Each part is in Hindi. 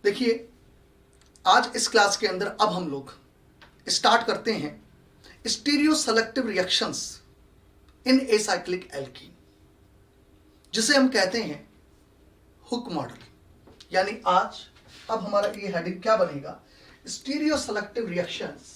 देखिए, आज इस क्लास के अंदर अब हम लोग स्टार्ट करते हैं stereo selective reactions in acyclic alkene, जिसे हम कहते हैं हुक मॉडल। यानी आज अब हमारा ये हेडिंग क्या बनेगा, stereo selective reactions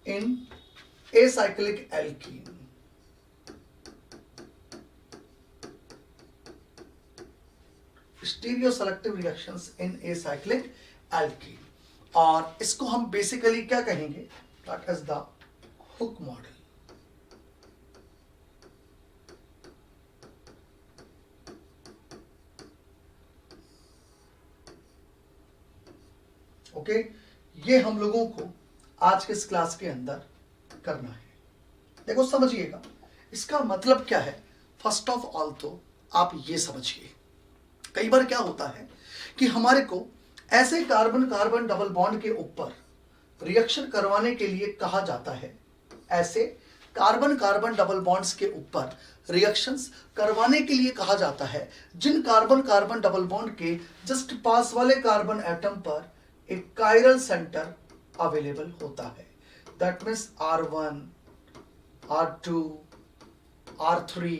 in acyclic alkene। Stereoselective reactions in acyclic alkene, और इसको हम बेसिकली क्या कहेंगे, that is the Houk model. Okay, ये हम लोगों को आज के इस क्लास के अंदर करना है। देखो समझिएगा, इसका मतलब क्या है। फर्स्ट ऑफ ऑल तो आप ये समझिए, कई बार क्या होता है कि हमारे को ऐसे कार्बन कार्बन डबल बॉन्ड के ऊपर रिएक्शन करवाने के लिए कहा जाता है, ऐसे कार्बन कार्बन डबल बॉन्ड्स के ऊपर रिएक्शंस करवाने के लिए कहा जाता है जिन कार्बन कार्बन डबल बॉन्ड के जस्ट पास वाले कार्बन एटम पर एक कायरल सेंटर अवेलेबल होता है। That means R1, R2, R3,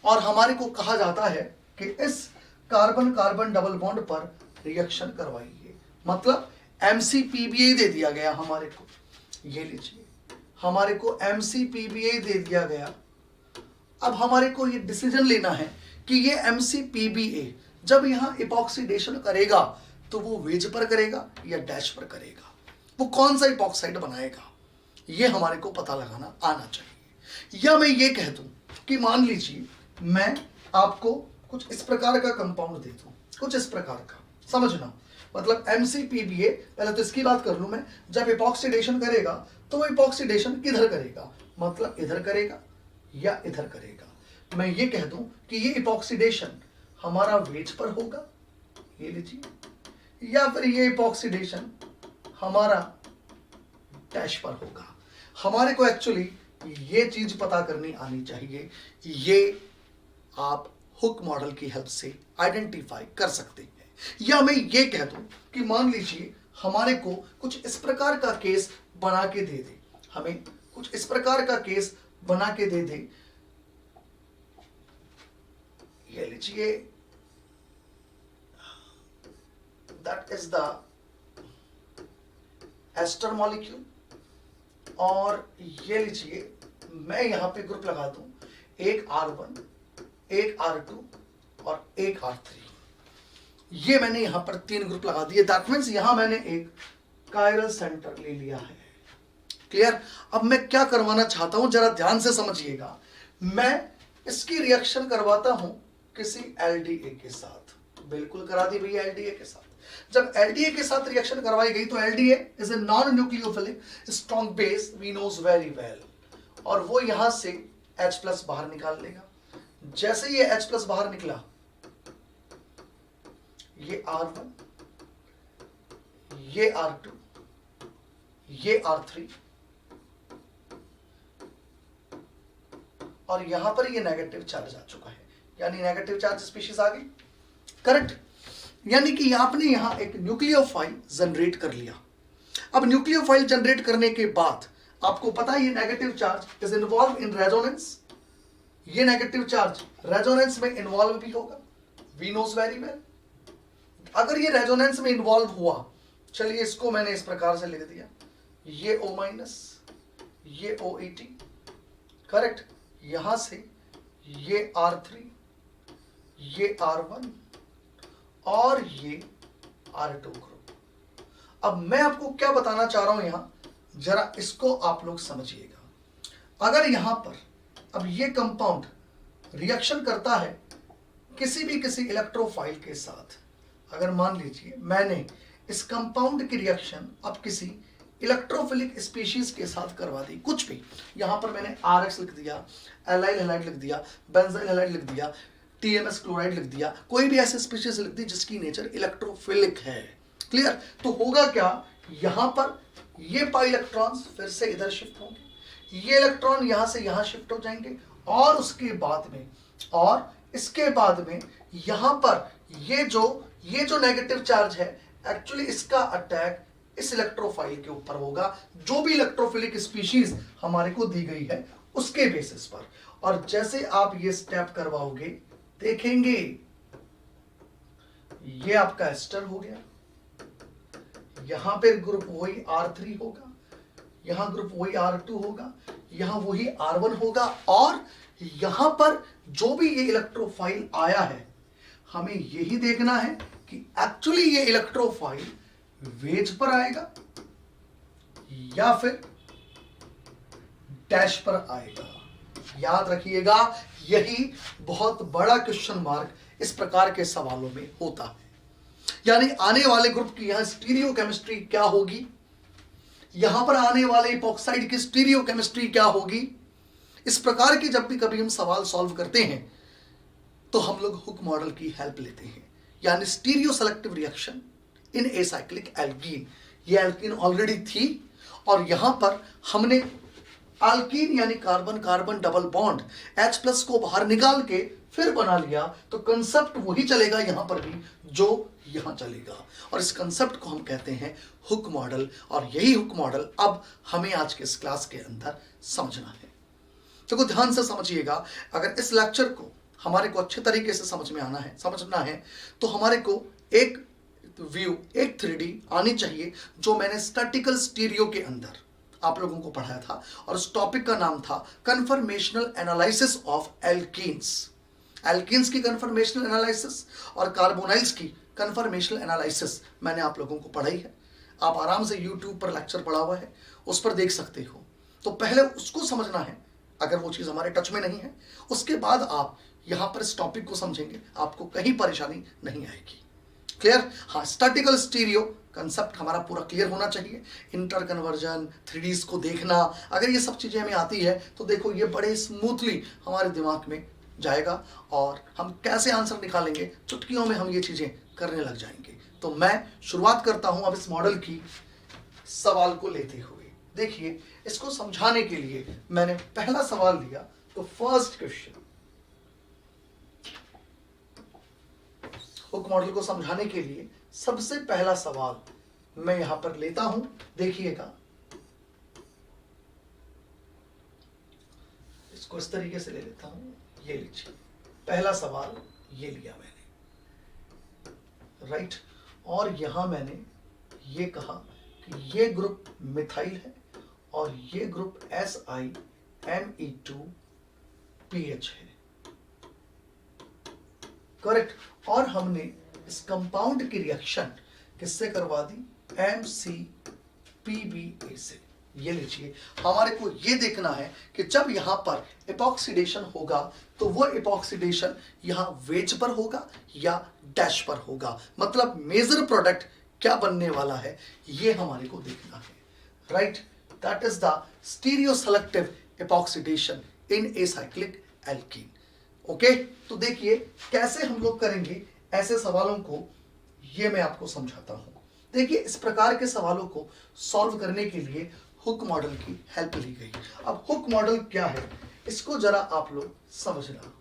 और हमारे को कहा जाता है कि इस कार्बन कार्बन डबल बॉन्ड पर रिएक्शन करवाइए। मतलब MCPBA दे दिया गया हमारे को, ये लीजिए, हमारे को MCPBA दे दिया गया। अब हमारे को ये डिसीजन लेना है कि ये MCPBA जब यहाँ इपॉक्सीडेशन करेगा तो वो वेज पर करेगा या डैश पर करेगा, वो कौन सा इपॉक्साइड बनाएगा, ये हमारे को पता लगाना आना चाहिए। या मैं ये कह दूं कि मान लीजिए मैं आपको कुछ इस प्रकार का कंपाउंड दे दूं, कुछ इस प्रकार का, समझना। मतलब MCPBA, पहले तो इसकी बात कर लूं मैं, जब इपॉक्सीडेशन करेगा तो वो इपॉक्सीडेशन किधर करेगा, मतलब इधर करेगा या इधर करेगा। मैं ये कह दूं कि ये इपॉक्सीडेशन हमारा वेज पर होगा, ये लीजिए, या फिर ये इपॉक्सीडेशन हमारा डैश पर होगा। हमारे को एक्चुअली ये चीज पता करनी आनी चाहिए। ये आप हुक मॉडल की हेल्प से आइडेंटिफाई कर सकते हैं। या मैं ये कह दूं कि मान लीजिए हमारे को कुछ इस प्रकार का केस बना के दे दे, हमें कुछ इस प्रकार का केस बना के दे दे, ये लीजिए, that is the ester molecule, और ये लीजिए मैं यहां पे ग्रुप लगा दूं, एक R1, एक R2 और एक R3। ये मैंने यहां पर 3 ग्रुप लगा दिए। दैट मीन्स यहां मैंने एक कायरल सेंटर ले लिया है। क्लियर। अब मैं क्या करवाना चाहता हूं, जरा ध्यान से समझिएगा। मैं इसकी रिएक्शन करवाता हूं किसी LDA के साथ, बिल्कुल करा दी भैया LDA के साथ। जब LDA के साथ रिएक्शन करवाई गई तो LDA is a non nucleophilic strong base, we knows very well, और वो यहां से H+ बाहर निकाल लेगा। जैसे ये H+ बाहर निकला, ये R1, ये R2, ये R3, और यहां पर ये नेगेटिव चार्ज आ चुका है, यानी नेगेटिव चार्ज स्पीशीज आ गई। करेक्ट। यानी कि आपने यहां एक न्यूक्लियोफाइल जनरेट कर लिया। अब न्यूक्लियोफाइल जनरेट करने के बाद आपको पता है ये negative charge is involve in resonance, ये नेगेटिव चार्ज रेजोनेंस में इन्वॉल्व भी होगा, वी नोज वेरी वेल। अगर ये रेजोनेंस में इन्वॉल्व हुआ, चलिए इसको मैंने इस प्रकार से लिख दिया, ये O-, ये OET, करेक्ट। यहां से ये R3, ये R1 और ये R2 ग्रुप। अब मैं आपको क्या बताना चाह रहा हूं यहां, जरा इसको आप लोग समझिएगा। अगर यहां पर अब ये कंपाउंड रिएक्शन करता है किसी इलेक्ट्रोफाइल के साथ, अगर मान लीजिए मैंने इस कंपाउंड की रिएक्शन अब किसी इलेक्ट्रोफिलिक स्पीशीज के साथ करवा दी, कुछ भी, यहां पर मैंने RX लिख दिया, एलाइल हैलाइड लिख दिया, बेंजाइल हैलाइड लिख दिया, TMS क्लोराइड लिख दिया, कोई भी ऐसे स्पीशीज लिख दी जिसकी नेचर इलेक्ट्रोफिलिक है, क्लियर? तो होगा क्या, यहां पर ये पाई इलेक्ट्रॉन्स फिर से इधर शिफ्ट होंगे, ये इलेक्ट्रॉन यहां से यहां शिफ्ट हो जाएंगे, और उसके बाद में, और इसके बाद में यहां पर ये जो नेगेटिव चार्ज है, एक्चुअली इसका अटैक इस इलेक्ट्रोफाइल के ऊपर होगा, जो भी इलेक्ट्रोफिलिक स्पीशीज हमारे को दी गई है उसके बेसिस पर। और जैसे आप ये स्टेप करवाओगे, देखेंगे ये आपका एस्टर हो गया, यहां पे ग्रुप वही R3 होगा, यहां ग्रुप वही R2 होगा, यहां वही R1 होगा, और यहां पर जो भी ये इलेक्ट्रोफाइल आया है, हमें यही देखना है कि एक्चुअली ये इलेक्ट्रोफाइल वेज पर आएगा या फिर डैश पर आएगा। याद रखिएगा, यही बहुत बड़ा क्वेश्चन मार्क इस प्रकार के सवालों में होता है। यानी आने वाले ग्रुप की यहां स्टीरियो केमिस्ट्री क्या होगी, यहां पर आने वाले इपॉक्साइड की स्टीरियो केमिस्ट्री क्या होगी। इस प्रकार की जब भी कभी हम सवाल सॉल्व करते हैं तो हम लोग हुक मॉडल की हेल्प लेते हैं, यानी stereo selective reaction in acyclic alkene. ये एल्कीन ऑलरेडी थी और यहां पर हमने अल्कीन यानी carbon carbon double bond H+ को बाहर निकाल के फिर बना लिया, तो कंसेप्ट वही चलेगा यहां पर भी जो यहां चलेगा, और इस कंसेप्ट को हम कहते हैं हुक मॉडल। और यही हुक मॉडल अब हमें आज के इस क्लास के अंदर समझना है। तो ध्यान से समझिएगा, अगर इस लेक्चर को हमारे को अच्छे तरीके से समझना है तो हमारे को एक व्यू, एक 3D आनी चाहिए, जो मैंने स्टैटिकल स्टीरियो के अंदर आप लोगों को पढ़ाया था, और उस टॉपिक का नाम था conformational analysis of alkenes. Alkenes की कन्फर्मेशनल एनालिसिस और कार्बोनाइल्स की कन्फर्मेशनल एनालिसिस मैंने आप लोगों को पढ़ाई है। आप आराम से यूट्यूब पर लेक्चर पढ़ा हुआ है, उस पर देख सकते हो। तो पहले उसको समझना है, अगर वो चीज़ हमारे टच में नहीं है, उसके बाद आप यहाँ पर इस टॉपिक को समझेंगे, आपको कहीं परेशानी नहीं आएगी। क्लियर? हाँ, स्टैटिकल स्टीरियो कंसेप्ट हमारा पूरा क्लियर होना चाहिए। इंटर कन्वर्जन, 3Ds को देखना, अगर ये सब चीज़ें हमें आती है तो देखो ये बड़े स्मूथली हमारे दिमाग में जाएगा, और हम कैसे आंसर निकालेंगे, चुटकियों में हम ये चीज़ें करने लग जाएंगे। तो मैं शुरुआत करता हूँ अब इस मॉडल की सवाल को लेते हुए। देखिए, इसको समझाने के लिए मैंने पहला सवाल दिया, तो फर्स्ट क्वेश्चन, हुक मॉडल को समझाने के लिए सबसे पहला सवाल मैं यहां पर लेता हूं। देखिएगा, इसको इस तरीके से ले लेता हूं, ये लीजिए पहला सवाल ये लिया मैंने, राइट। और यहां मैंने ये कहा कि ये ग्रुप मिथाइल है और ये ग्रुप SiMe2PH है, करेक्ट। और हमने इस कंपाउंड की रिएक्शन किससे करवा दी, McPba से। ये लीजिए, हमारे को ये देखना है कि जब यहां पर इपॉक्सीडेशन होगा तो वो इपॉक्सीडेशन यहां वेज पर होगा या डैश पर होगा, मतलब मेजर प्रोडक्ट क्या बनने वाला है, ये हमारे को देखना है, right. That is the stereo selective epoxidation in acyclic alkene. Okay, तो देखिए कैसे हम लोग करेंगे ऐसे सवालों को, ये मैं आपको समझाता हूं। देखिए, इस प्रकार के सवालों को सॉल्व करने के लिए हुक मॉडल की हेल्प ली गई। अब हुक मॉडल क्या है, इसको जरा आप लोग समझना।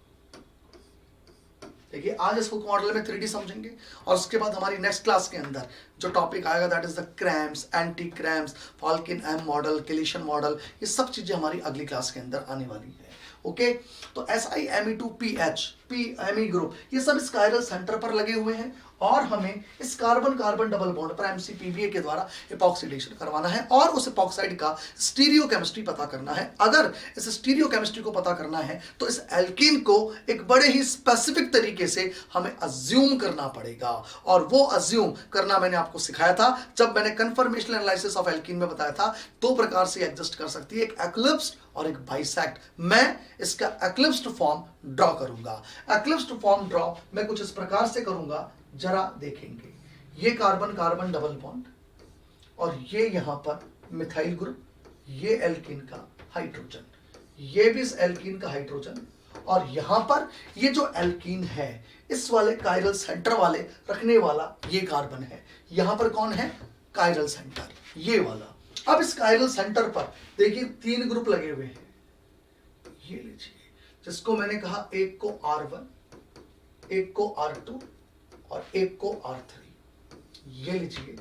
देखिए, आज इस हुक मॉडल में 3D समझेंगे, और उसके बाद हमारी नेक्स्ट क्लास के अंदर जो टॉपिक आएगा that is the Cram's, anti Cram's, Felkin Anh model, chelation model, ये सब चीजें हमारी अगली क्लास के अंदर आने वाली है। ओके, तो SiMe2PH, Me ग्रुप, ये सब इस कायरल सेंटर पर लगे हुए हैं, और हमें इस कार्बन कार्बन डबल बॉन्ड पर McPba के द्वारा इपॉक्सीडेशन करवाना है, और उस इपॉक्साइड का स्टीरियो केमिस्ट्री पता करना है। अगर इस स्टीरियो केमिस्ट्री को पता करना है तो इस एल्कीन को एक बड़े ही स्पेसिफिक तरीके से हमें अज्यूम करना पड़ेगा, और वो अज्यूम करना मैंने आपको सिखाया था जब मैंने कन्फर्मेशनल एनालिसिस ऑफ एल्कीन में बताया था। दो प्रकार से एग्जिस्ट कर सकती है, एक एक्लिप्स्ड और एक बाइसेक्ट। मैं इसका एक्लिप्स्ड फॉर्म ड्रॉ करूंगा। एक्लिप्स्ड फॉर्म ड्रॉ मैं कुछ इस प्रकार से करूंगा, जरा देखेंगे। ये कार्बन कार्बन डबल बॉन्ड, और ये यहां पर मिथाइल ग्रुप, ये एल्कीन का हाइड्रोजन, ये भी इस एल्कीन का हाइड्रोजन, और यहां पर ये जो एल्कीन है इस वाले कायरल सेंटर वाले रखने वाला ये कार्बन है। यहां पर कौन है? कायरल सेंटर, ये वाला। अब इस कायरल सेंटर पर देखिए 3 ग्रुप लगे हुए हैं, ये लीजिए, जिसको मैंने कहा एक को R1, एक को R2 और एक को R3। ये लीजिए,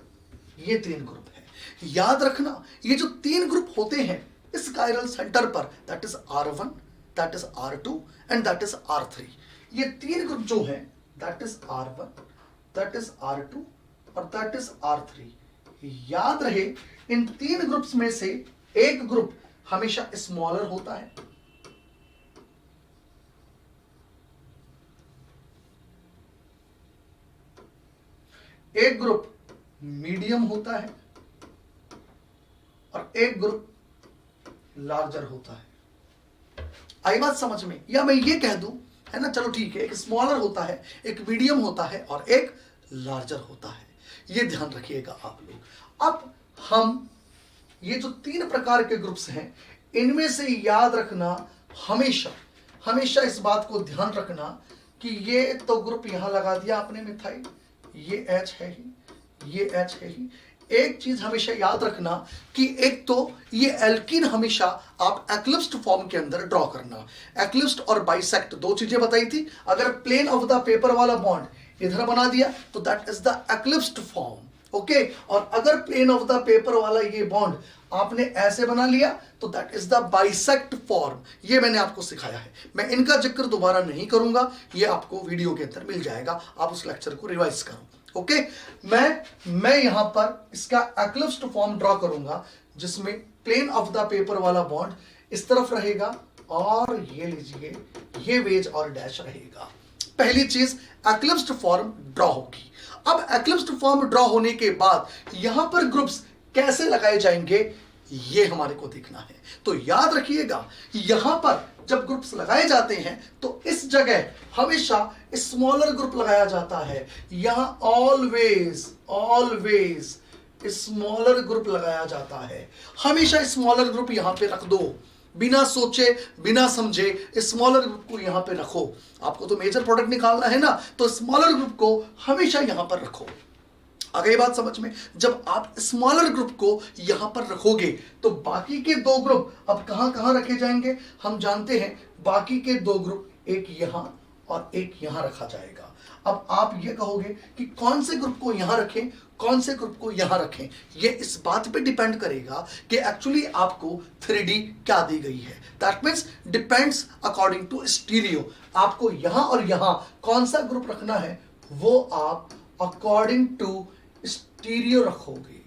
ये 3 ग्रुप है। याद रखना ये जो 3 ग्रुप होते हैं इस कायरल सेंटर पर, that is R1, that is R2 and that is R3। ये 3 ग्रुप जो हैं that is R1, that is R2 और दैट इज R3। याद रहे इन 3 ग्रुप्स में से एक ग्रुप हमेशा स्मॉलर होता है, एक ग्रुप मीडियम होता है और एक ग्रुप लार्जर होता है। आई बात समझ में? या मैं ये कह दूं, है ना, चलो ठीक है, एक स्मॉलर होता है, एक मीडियम होता है और एक लार्जर होता है। ये ध्यान रखिएगा आप लोग। अब हम ये जो 3 प्रकार के ग्रुप्स हैं इनमें से याद रखना, हमेशा हमेशा इस बात को ध्यान रखना कि ये तो ग्रुप यहां लगा दिया आपने मिथाइल, ये H है ही, ये H है ही। एक चीज हमेशा याद रखना कि एक तो ये एल्कीन हमेशा आप एक्लिप्स्ड फॉर्म के अंदर ड्रॉ करना। एक्लिप्स्ड और बाइसेक्ट 2 चीजें बताई थी। अगर प्लेन ऑफ द पेपर वाला बॉन्ड इधर बना दिया तो that is the eclipsed form, okay. और अगर प्लेन ऑफ द पेपर वाला ये बॉन्ड आपने ऐसे बना लिया तो that is the bisect form. ये मैंने आपको सिखाया है, मैं इनका जिक्र दोबारा नहीं करूंगा, ये आपको वीडियो के अंदर मिल जाएगा, आप उस लेक्चर को रिवाइज करो, ओके। मैं यहां पर इसका एक्लिप्स्ड फॉर्म ड्रॉ करूंगा जिसमें प्लेन ऑफ द पेपर वाला बॉन्ड इस तरफ रहेगा और ये लीजिए ये वेज और डैश रहेगा। पहली चीज एक्लिप्स्ड फॉर्म ड्रॉ होगी। अब एक्लिप्स्ड फॉर्म ड्रॉ होने के बाद यहां पर ग्रुप्स कैसे लगाए जाएंगे ये हमारे को देखना है। तो याद रखिएगा यहां पर जब ग्रुप्स लगाए जाते हैं तो इस जगह हमेशा स्मॉलर ग्रुप लगाया जाता है। यहां ऑलवेज स्मॉलर ग्रुप लगाया जाता है। हमेशा स्मॉलर ग्रुप यहां पे रख दो, बिना सोचे बिना समझे स्मॉलर ग्रुप को यहां पे रखो। आपको तो मेजर प्रोडक्ट निकालना है ना, तो स्मॉलर ग्रुप को हमेशा यहां पर रखो। आ गई बात समझ में? जब आप स्मॉलर ग्रुप को यहां पर रखोगे तो बाकी के 2 ग्रुप अब कहां कहां रखे जाएंगे हम जानते हैं। बाकी के 2 ग्रुप एक यहां और एक यहां रखा जाएगा। अब आप ये कहोगे कि कौन से ग्रुप को यहां रखें, कौन से ग्रुप को यहां रखें, ये इस बात पे डिपेंड करेगा कि एक्चुअली आपको 3D क्या दी गई है। That means depends according to stereo. आपको यहां और यहां कौन सा ग्रुप रखना है वो आप अकॉर्डिंग टू स्टीरियो रखोगे।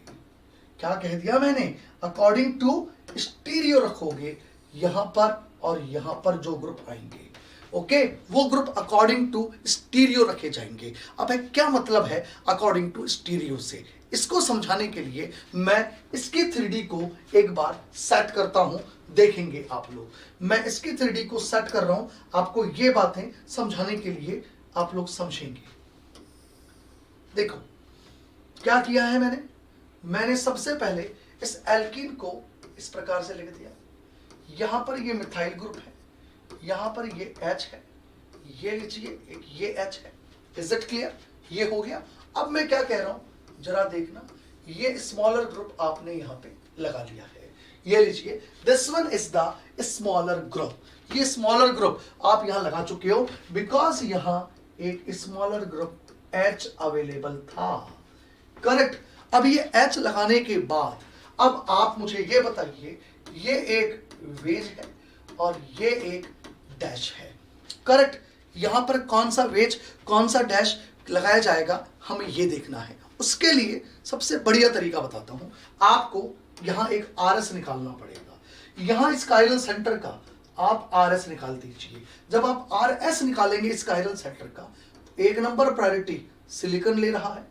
क्या कह दिया मैंने? अकॉर्डिंग टू स्टीरियो रखोगे यहां पर और यहां पर जो ग्रुप आएंगे, ओके, वो ग्रुप अकॉर्डिंग टू स्टीरियो रखे जाएंगे। अब क्या मतलब है अकॉर्डिंग टू स्टीरियो से? इसको समझाने के लिए मैं इसकी 3D को एक बार सेट करता हूं, देखेंगे आप लोग। मैं इसकी 3D को सेट कर रहा हूं, आपको ये बातें समझाने के लिए आप लोग समझेंगे। देखो क्या किया है मैंने सबसे पहले इस एल्कीन को इस प्रकार से लिख दिया। यहां पर ये मिथाइल ग्रुप है, यहां पर ये H है, ये लीजिए एक ये H है। Is it clear? ये हो गया। अब मैं क्या कह रहा हूं जरा देखना, ये स्मॉलर ग्रुप आपने यहां पे लगा लिया है। ये लीजिए this one is the smaller group. ये स्मॉलर ग्रुप आप यहां लगा चुके हो बिकॉज यहां एक स्मॉलर ग्रुप H अवेलेबल था, करेक्ट। अब ये H लगाने के बाद अब आप मुझे ये बताइए, ये एक वेज है और ये एक डैश है, करेक्ट। यहां पर कौन सा वेज कौन सा डैश लगाया जाएगा हमें ये देखना है। उसके लिए सबसे बढ़िया तरीका बताता हूं, आपको यहां एक RS निकालना पड़ेगा। यहां इस कायरल सेंटर का आप RS निकाल दीजिए। जब आप RS निकालेंगे इस कायरल सेंटर का, 1 नंबर प्रायोरिटी सिलिकॉन ले रहा है,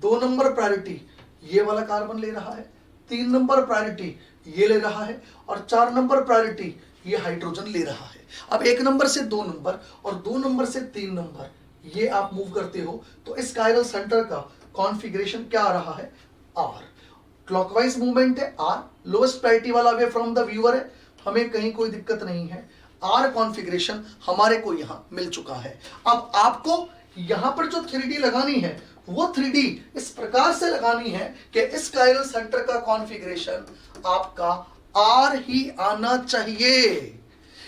2 नंबर प्रायोरिटी ये वाला कार्बन ले रहा है, 3 नंबर प्रायोरिटी ये ले रहा है और 4 नंबर प्रायोरिटी ये हाइड्रोजन ले रहा है। अब 1 नंबर से 2 नंबर और 2 नंबर से 3 नंबर ये आप मूव करते हो तो इस कायरल सेंटर का कॉन्फ़िगरेशन क्या आ रहा है? R। क्लॉकवाइज मूवमेंट है R। लोएस्ट प्रायोरिटी वाला वे फ्रॉम द व्यूअर है, हमें कहीं कोई दिक्कत नहीं है। आर कॉन्फ़िगरेशन हमारे को यहां मिल चुका है। अब आपको यहां पर जो 3D लगानी है वो 3D इस प्रकार से लगानी है कि इस कायरल सेंटर का कॉन्फ़िगरेशन आपका आर ही आना चाहिए,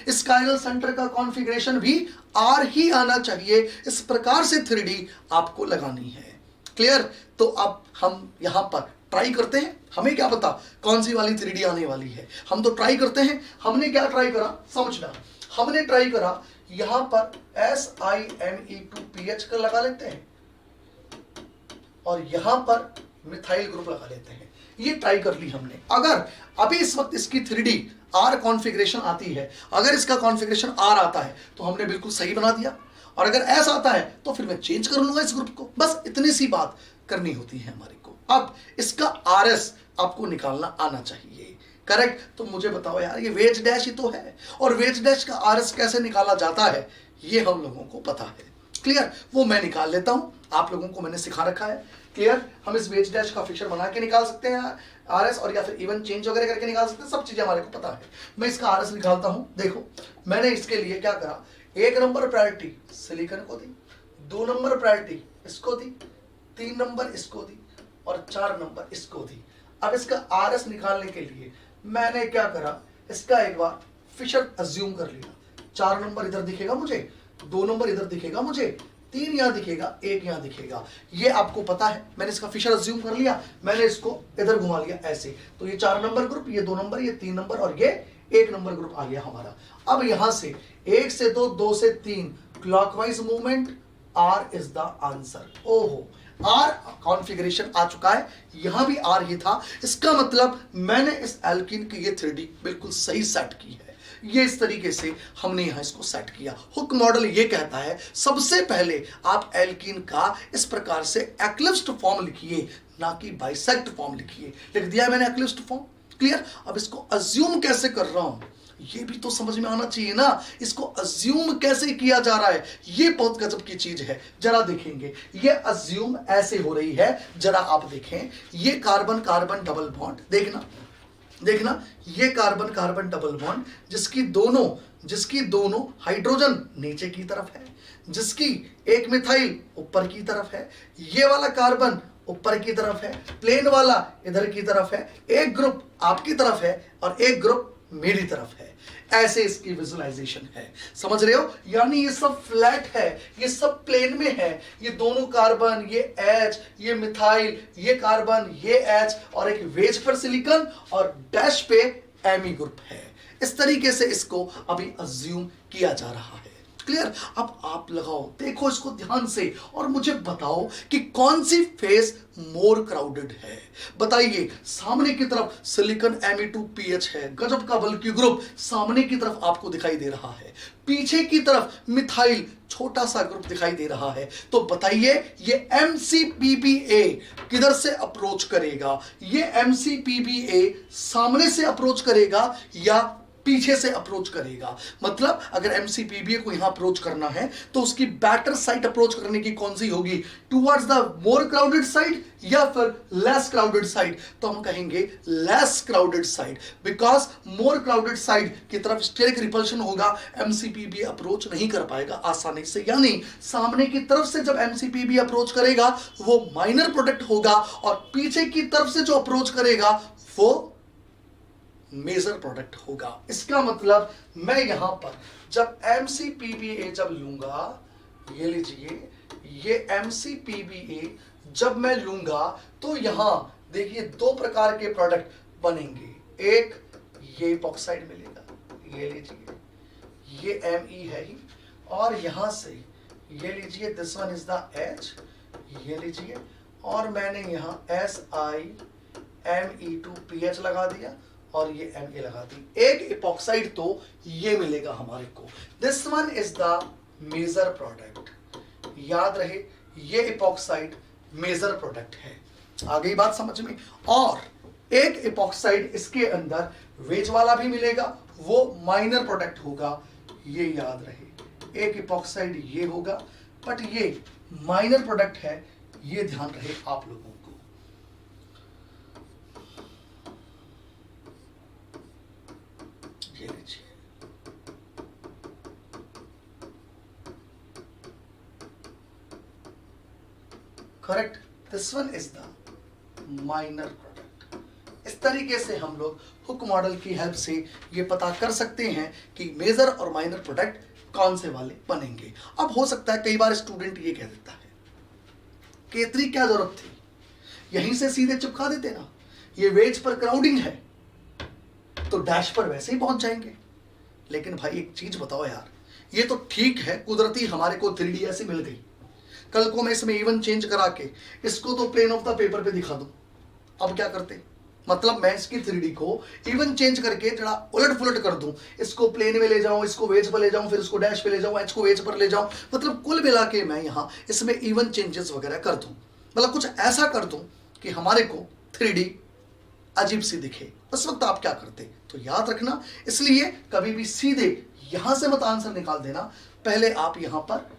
इस कायरल सेंटर का कॉन्फ़िगरेशन भी आर ही आना चाहिए। इस प्रकार से 3D आपको लगानी है। क्लियर? तो अब हम यहां पर ट्राई करते हैं, हमें क्या पता कौन सी वाली 3D आने वाली है, हम तो ट्राई करते हैं। हमने क्या ट्राई करा समझना, हमने ट्राई करा यहां पर SiMe2PH का लगा लेते हैं और यहां पर मिथाइल ग्रुप लगा लेते हैं। ये ट्राई कर ली हमने। अगर अभी इस वक्त इसकी 3D आर कॉन्फ़िगरेशन आती है, अगर इसका कॉन्फ़िगरेशन आर आता है तो हमने बिल्कुल सही बना दिया, और अगर एस आता है तो फिर मैं चेंज कर लूंगा इस ग्रुप को। बस इतनी सी बात करनी होती है हमारे को। अब इसका आर एस आपको निकालना आना चाहिए, करेक्ट? तो मुझे बताओ यार, ये वेज डैश ही तो है, और वेज डैश का आर एस कैसे निकाला जाता है ये हम लोगों को पता है। क्लियर? वो मैं निकाल लेता हूं, आप लोगों को मैंने सिखा रखा है। क्लियर? हम इस वेज डैश का फिक्सर बना के निकाल सकते हैं आर एस, और या फिर इवन चेंज वगैरह करके निकाल सकते हैं, सब चीजें हमारे को पता है। मैं इसका आर एस निकालता हूं। देखो मैंने इसके लिए क्या करा, 1 नंबर प्रायोरिटी सिलिकॉन को दी, 2 नंबर प्रायोरिटी इसको दी, 3 नंबर इसको दी और 4 नंबर इसको दी। अब इसका आर एस निकालने के लिए मैंने क्या करा, इसका एक बार फिशर अज्यूम कर लिया। 4 नंबर इधर दिखेगा मुझे, 2 नंबर इधर दिखेगा मुझे, 3 यहां दिखेगा, 1 यहां दिखेगा। ये आपको पता है, मैंने इसका फिशर अज्यूम कर लिया, मैंने इसको इधर घुमा लिया ऐसे, तो ये 4 नंबर ग्रुप, ये 2 नंबर, ये 3 नंबर और ये 1 नंबर ग्रुप आ गया हमारा। अब यहां से 1 से 2, 2 से 3 clockwise movement, R is the answer. ओहो, आर कॉन्फ़िगरेशन आ चुका है, यहां भी आर ही था। इसका मतलब मैंने इस एल्कीन की ये 3D बिल्कुल सही सेट की है। ये इस तरीके से हमने यहां इसको सेट किया। हुक मॉडल ये कहता है सबसे पहले आप एल्कीन का इस प्रकार से एक्लिप्स्ड फॉर्म लिखिए, ना कि बाइसेक्ट फॉर्म लिखिए। लिख दिया मैंने एक्लिप्स्ड फॉर्म। क्लियर? अब इसको अज्यूम कैसे कर रहा हूं ये भी तो समझ में आना चाहिए ना, इसको अज्यूम कैसे किया जा रहा है, ये बहुत गजब की चीज है। जरा देखेंगे, ये अज्यूम ऐसे हो रही है, जरा आप देखें, ये कार्बन कार्बन डबल बॉन्ड, देखना देखना, ये कार्बन कार्बन डबल बॉन्ड जिसकी दोनों हाइड्रोजन नीचे की तरफ है, जिसकी एक मिथाइल ऊपर की तरफ है, ये वाला कार्बन ऊपर की तरफ है, प्लेन वाला इधर की तरफ है, एक ग्रुप आपकी तरफ है और एक ग्रुप मेरी तरफ है। ऐसे इसकी विजुअलाइजेशन है, समझ रहे हो? यानी ये सब फ्लैट है, ये सब प्लेन में है। ये दोनों कार्बन, ये H, ये मिथाइल, ये कार्बन, ये H, और एक वेज पर सिलिकॉन और डैश पे एमी ग्रुप है। इस तरीके से इसको अभी अज्यूम किया जा रहा है। क्लियर? अब आप लगाओ, देखो इसको ध्यान से और मुझे बताओ कि कौन सी फेस मोर क्राउडेड है। बताइए, सामने की तरफ सिलिकॉन Me2PH है, गजब का बल्कि ग्रुप सामने की तरफ आपको दिखाई दे रहा है, पीछे की तरफ मिथाइल छोटा सा ग्रुप दिखाई दे रहा है। तो बताइए ये MCPBA किधर से अप्रोच करेगा? ये MCPBA सामने से अप्रोच करेगा या पीछे से अप्रोच करेगा? मतलब अगर MCPBA को यहां अप्रोच करना है तो उसकी बेटर साइड अप्रोच करने की कौन सी होगी? Towards the more crowded side या फिर लेस क्राउडेड साइड? तो हम कहेंगे less crowded side, because more crowded side की तरफ स्टेरिक रिपल्शन होगा, MCPBA अप्रोच नहीं कर पाएगा आसानी से। यानी सामने की तरफ से जब MCPBA अप्रोच करेगा वो माइनर प्रोडक्ट होगा, और पीछे की तरफ से जो अप्रोच करेगा वो मेजर प्रोडक्ट होगा। इसका मतलब मैं यहां पर जब MCPBA जब लूंगा, ये लीजिए, ये MCPBA जब मैं लूंगा तो यहां देखिए 2 प्रकार के प्रोडक्ट बनेंगे। एक ये इपॉक्साइड मिलेगा, ये लीजिए, ये Me है ही, और यहां से ये लीजिए, this one is the H, ये लीजिए, और मैंने यहां SiMe2PH लगा दिया और ये Ma लगा दी। एक इपॉक्साइड तो ये मिलेगा हमारे को। This one is the major product. याद रहे, ये इपॉक्साइड मेजर प्रोडक्ट है। आ गई बात समझ में? और एक इपॉक्साइड इसके अंदर वेज वाला भी मिलेगा, वो माइनर प्रोडक्ट होगा। ये याद रहे, एक इपॉक्साइड ये होगा, बट ये माइनर प्रोडक्ट है, ये ध्यान रहे आप लोगों को। Correct, this one is the minor product. इस तरीके से हम लोग हुक मॉडल की हेल्प से ये पता कर सकते हैं कि मेजर और माइनर प्रोडक्ट कौन से वाले बनेंगे। अब हो सकता है कई बार स्टूडेंट ये कह देता है कि इतनी क्या जरूरत थी, यहीं से सीधे चिपका देते ना, ये वेज पर क्राउडिंग है तो डैश पर वैसे ही पहुंच जाएंगे। लेकिन भाई एक चीज बताओ यार, ये तो ठीक है कुदरती हमारे को 3D ऐसी मिल गई, कल को मैं इसमें इवन चेंज करा के इसको तो प्लेन ऑफ द पेपर पे दिखा दूं, अब क्या करते, मतलब मैं इसकी 3D को इवन चेंज करके जरा उलट पुलट कर दूं, इसको प्लेन में ले जाऊं, इसको वेज पर ले जाऊं, फिर इसको डैश पे ले जाऊं, एच को वेज पर ले जाऊं, मतलब कुल मिला के मैं यहाँ इसमें इवन चेंजेस वगैरह कर दूं, मतलब कुछ ऐसा कर दूं कि हमारे को 3D अजीब सी दिखे। उस वक्त आप क्या करते, तो याद रखना, इसलिए कभी भी सीधे यहां से मत आंसर निकाल देना, पहले आप यहां पर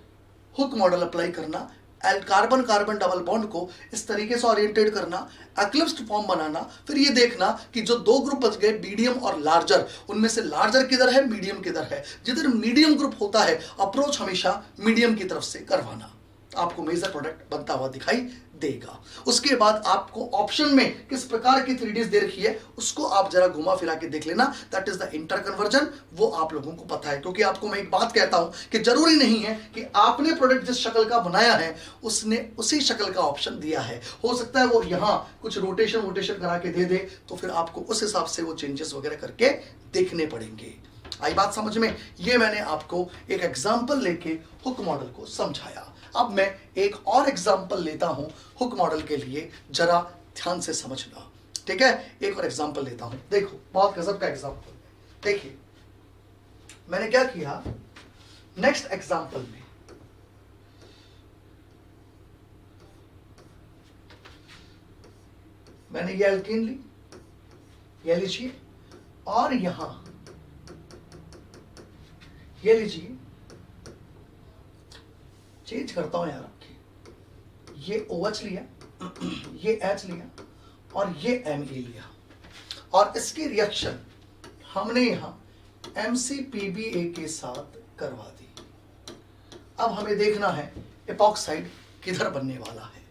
हुक मॉडल अप्लाई करना, कार्बन कार्बन डबल बॉन्ड को इस तरीके से ओरिएंटेड करना, एक्लिप्स्ड फॉर्म बनाना, फिर ये देखना कि जो दो ग्रुप बच गए मीडियम और लार्जर, उनमें से लार्जर किधर है मीडियम किधर है, जिधर मीडियम ग्रुप होता है अप्रोच हमेशा मीडियम की तरफ से करवाना, आपको मेजर प्रोडक्ट बनता हुआ दिखाई देगा। उसके बाद आपको ऑप्शन में किस प्रकार की 3Ds दे रखी है उसको आप जरा घुमा फिरा के देख लेना, that is the inter conversion, वो आप लोगों को पता है। क्योंकि आपको मैं एक बात कहता हूं कि जरूरी नहीं है कि आपने प्रोडक्ट जिस शक्ल का बनाया है उसने उसी शक्ल का ऑप्शन दिया है, हो सकता है वो यहां कुछ रोटेशन करा के दे दे, तो फिर आपको उस हिसाब से वो चेंजेस वगैरह करके देखने पड़ेंगे। आई बात समझ में? ये मैंने आपको एक एग्जाम्पल लेके हुक मॉडल को समझाया। अब मैं एक और एग्जाम्पल लेता हूं हुक मॉडल के लिए, जरा ध्यान से समझना, ठीक है? एक और एग्जाम्पल लेता हूं, देखो बहुत गजब का एग्जाम्पल। देखिए मैंने क्या किया, नेक्स्ट एग्जाम्पल में मैंने ये एल्कीन ली, ये लीजिए, और यहां ये लीजिए, चेंज करता हूं यार, ये OH लिया, ये H लिया और ये Me लिया, और इसकी रिएक्शन हमने यहां McPba के साथ करवा दी। अब हमें देखना है एपॉक्साइड किधर बनने वाला है।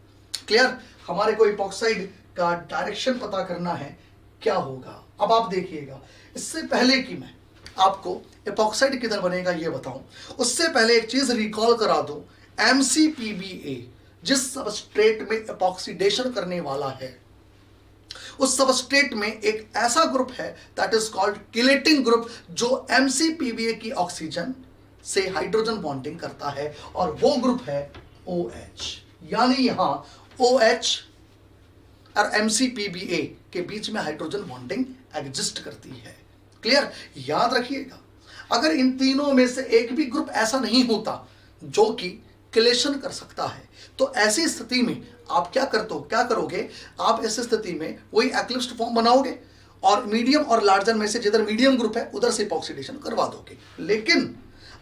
क्लियर? हमारे को एपॉक्साइड का डायरेक्शन पता करना है, क्या होगा। अब आप देखिएगा, इससे पहले कि मैं आपको एपॉक्साइड किधर बनेगा ये बताऊं, उससे पहले एक चीज रिकॉल करा दूं, McPba जिस सबस्ट्रेट में एपॉक्सीडेशन करने वाला है उस सबस्ट्रेट में एक ऐसा ग्रुप है that is called chelating group, जो McPba की ऑक्सीजन से हाइड्रोजन बॉन्डिंग करता है, और वो ग्रुप है OH। यानी यहां OH और McPba के बीच में हाइड्रोजन बॉन्डिंग एग्जिस्ट करती है। क्लियर? याद रखिएगा, अगर इन तीनों में से एक भी ग्रुप ऐसा नहीं होता जो कि किलेशन कर सकता है, तो ऐसी स्थिति में आप क्या करोगे, आप इस स्थिति में वही एक्लिप्स्ड फॉर्म बनाओगे और मीडियम और लार्जर में से जिधर मीडियम ग्रुप है उधर से ऑक्सीडेशन करवा दोगे। लेकिन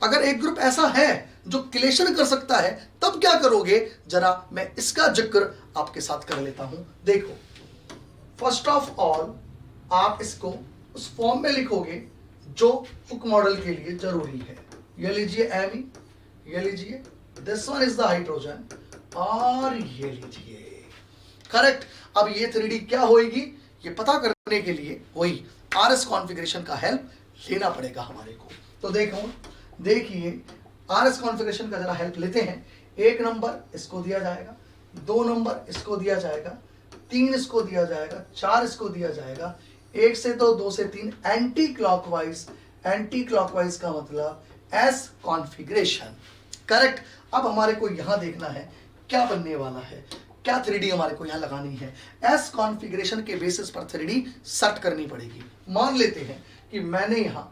अगर एक ग्रुप ऐसा है जो किलेशन कर सकता है, तब क्या करोगे, जरा मैं इसका जिक्र आपके साथ कर लेता हूं। देखो, फर्स्ट ऑफ ऑल आप इसको उस फॉर्म में लिखोगे जो हुक मॉडल के लिए जरूरी है। ये लीजिए Me, ये लीजिए, this one is the hydrogen, और ये लीजिए। करेक्ट? अब ये 3D क्या होगी ये पता करने के लिए वही RS कॉन्फ़िगरेशन का हेल्प लेना पड़ेगा हमारे को। तो देखिए RS कॉन्फ़िगरेशन का जरा हेल्प लेते हैं। 1 नंबर इसको दिया जाएगा, 2 नंबर इसको दिया जाएगा, 3 इसको दिया जाएगा, 4 इसको दिया जाएगा, 1 से 2, 2 से 3 एंटी क्लॉकवाइज का मतलब S कॉन्फ़िगरेशन। करेक्ट? अब हमारे को यहां देखना है क्या बनने वाला है, क्या 3D हमारे को यहां लगानी है। S कॉन्फ़िगरेशन के बेसिस पर 3D सेट करनी पड़ेगी। मान लेते हैं कि मैंने यहां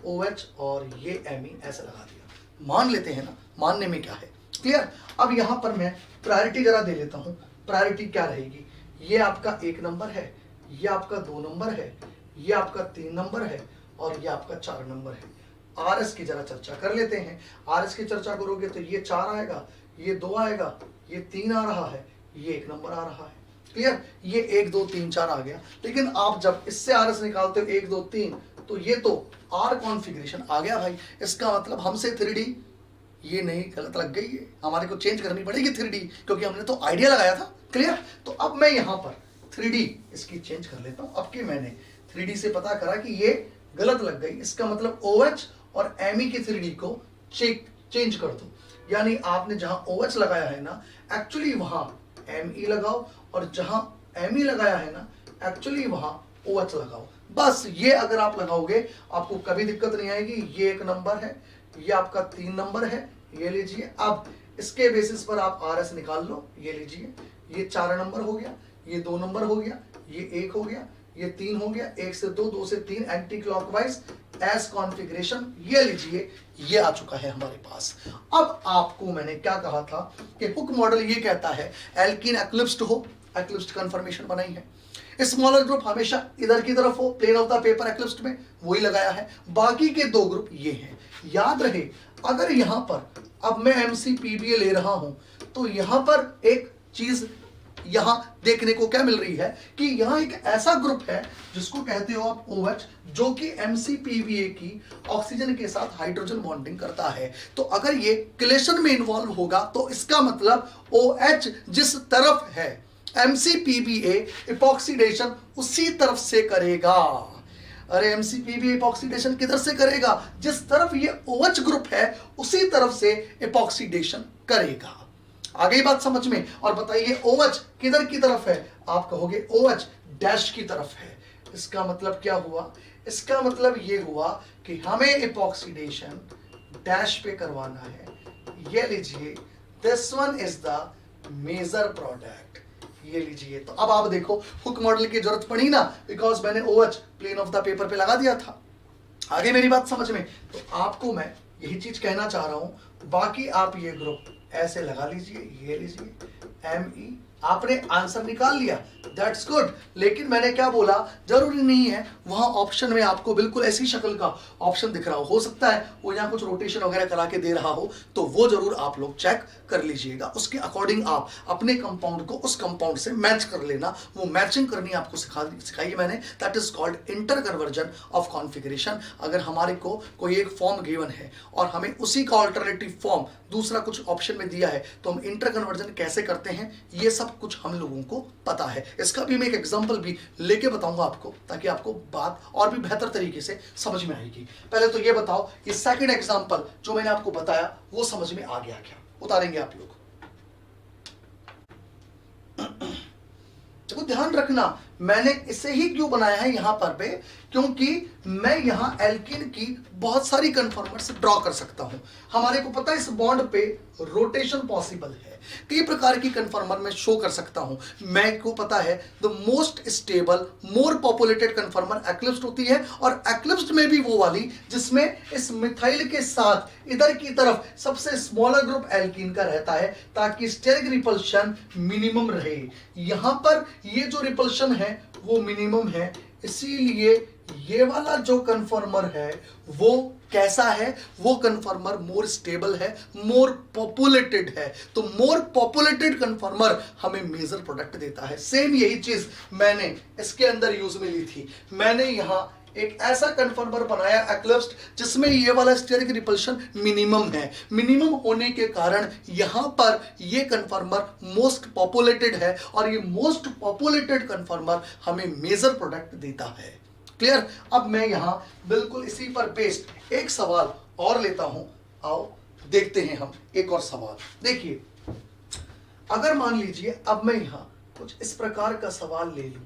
OH और ये Me ऐसा लगा दिया, मान लेते हैं ना, मानने में क्या है। क्लियर? अब यहां पर मैं प्रायोरिटी जरा दे लेता हूं। प्रायोरिटी क्या रहेगी, ये आपका 1 नंबर है, ये आपका 2 नंबर है, ये आपका 3 नंबर है, और ये आपका 4 नंबर है। RS की जरा चर्चा कर लेते हैं। RS की चर्चा करोगे तो ये 4 आएगा, ये 2 आएगा, ये 3 आ रहा है, ये 1 नंबर आ रहा है। क्लियर? ये 1 2 3 4 आ गया। लेकिन आप जब इससे RS निकालते हो 1 2 3, तो ये तो R कॉन्फ़िगरेशन आ गया भाई। इसका मतलब हमसे 3D ये नहीं, गलत लग गई है, हमारे को चेंज करनी पड़ेगी 3D, क्योंकि हमने तो आइडिया लगाया था। क्लियर? तो अब मैं यहाँ पर 3D इसकी चेंज कर लेता हूँ। अब कि मैंने 3D से पता करा कि ये गलत लग गई, इसका मतलब OH और ME की 3D को चेंज कर दो। यानी आपने जहाँ OH लगाया है ना, एक्चुअली वहाँ ME लगाओ, और जहाँ ME लगाया है ना, एक्चुअली वहाँ OH लगाओ। बस ये अगर आप लगाओगे आपको कभी दिक्कत नहीं आएगी। ये 1 नंबर है, ये आपका 3 नंबर है, ये लीजिए। अब इसके बेसिस पर आप RS निकाल लो, ये लीजिए। ये 4 नंबर हो गया, ये 2 नंबर हो गया, ये 1 हो गया, ये 3 हो गया, 1 से 2, 2 से 3 एंटी क्लॉकवाइज एज कॉन्फ़िगरेशन। ये लीजिए, ये आ चुका है हमारे पास। अब आपको मैंने क्या कहा था कि हुक मॉडल ये कहता है एल्कीन एक्लिप्स्ड हो, एक्लिप्स्ड कन्फर्मेशन बनाई है। स्मॉलर ग्रुप हमेशा इधर की तरफ हो, प्लेन ऑफ द पेपर एक्लिप्स्ड में, वही लगाया है। बाकी के 2 ग्रुप ये हैं। याद रहे, अगर यहां पर अब मैं MCPBA ले रहा हूं तो यहां पर एक चीज यहां देखने को क्या मिल रही है कि यहां एक ऐसा ग्रुप है जिसको कहते हो आप OH, जो कि MCPBA की ऑक्सीजन के साथ हाइड्रोजन बॉन्डिंग करता है। तो अगर ये क्लेशन में इन्वॉल्व होगा तो इसका मतलब OH जिस तरफ है MCPBA इपॉक्सीडेशन उसी तरफ से करेगा। अरे MCPBA इपॉक्सीडेशन किधर से करेगा? जिस तरफ ये OH ग्रुप है उसी तरफ से इपॉक्सीडेशन करेगा। आ गई बात समझ में? और बताइए OH किधर की तरफ है? आप कहोगे OH डैश की तरफ है। इसका मतलब क्या हुआ? इसका मतलब ये हुआ कि हमें इपॉक्सीडेशन डैश पे करवाना है। ये लीजिए, this one is the major product. ये लीजिए। तो अब आप देखो, हुक मॉडल की जरूरत पड़ी ना, बिकॉज मैंने OH plane of the paper पे लगा दिया था। आगे मेरी बात समझ में? तो आपको मैं यही चीज कहना चाह रहा हूं। बाकी आप ये ग्रुप ऐसे लगा लीजिए, ये लीजिए ME। आपने आंसर निकाल लिया, दैट्स गुड। लेकिन मैंने क्या बोला, जरूरी नहीं है वहां ऑप्शन में आपको बिल्कुल ऐसी शक्ल का ऑप्शन दिख रहा हो सकता है वो यहाँ कुछ रोटेशन वगैरह करा के दे रहा हो, तो वो जरूर आप लोग चेक कर लीजिएगा। उसके अकॉर्डिंग आप अपने कंपाउंड को उस कंपाउंड से मैच कर लेना। वो मैचिंग करनी आपको सिखाई मैंने, that is called inter conversion of configuration. अगर हमारे को कोई एक फॉर्म गिवन है और हमें उसी का ऑल्टरनेटिव फॉर्म दूसरा कुछ ऑप्शन में दिया है, तो हम इंटर कन्वर्जन कैसे करते हैं ये सब कुछ हम लोगों को पता है। इसका भी मैं एक एग्जांपल भी लेके बताऊंगा आपको, ताकि आपको बात और भी बेहतर तरीके से समझ में आएगी। पहले तो ये बताओ, ये सेकंड एग्जांपल जो मैंने आपको बताया वो समझ में आ गया क्या? उतारेंगे आप लोग। देखो ध्यान रखना, मैंने इसे ही क्यों बनाया है यहां पर पे, क्योंकि मैं यहां एल्कीन की बहुत सारी कन्फर्मर्स ड्रॉ कर सकता हूं। हमारे को पता है इस बॉन्ड पे रोटेशन पॉसिबल है, कई प्रकार की कन्फर्मर में शो कर सकता हूं। मैं को पता है the most stable more populated conformer eclipsed होती है, और एक्लिप्स्ड में भी वो वाली जिसमें इस मिथाइल के साथ इधर की तरफ सबसे स्मॉलर ग्रुप एल्कीन का रहता है, ताकि स्टेरिक रिपल्शन मिनिमम रहे। यहां पर ये जो रिपल्शन है वो मिनिमम है, इसीलिए ये वाला जो कन्फर्मर है वो कैसा है? वो कन्फर्मर मोर स्टेबल है, मोर पॉपुलेटेड है। तो मोर पॉपुलेटेड कन्फर्मर हमें मेजर प्रोडक्ट देता है। सेम यही चीज मैंने इसके अंदर यूज में ली थी। मैंने यहां एक ऐसा कन्फर्मर बनाया एक्लिप्स्ड जिसमें ये वाला स्टेरिक रिपल्शन मिनिमम है। मिनिमम होने के कारण यहां पर ये कन्फर्मर मोस्ट पॉपुलेटेड है, और ये मोस्ट पॉपुलेटेड कन्फर्मर हमें मेजर प्रोडक्ट देता है। क्लियर? अब मैं यहां बिल्कुल इसी पर बेस्ड एक सवाल और लेता हूं। आओ देखते हैं हम एक और सवाल। देखिए, अगर मान लीजिए अब मैं यहां कुछ इस प्रकार का सवाल ले लूं,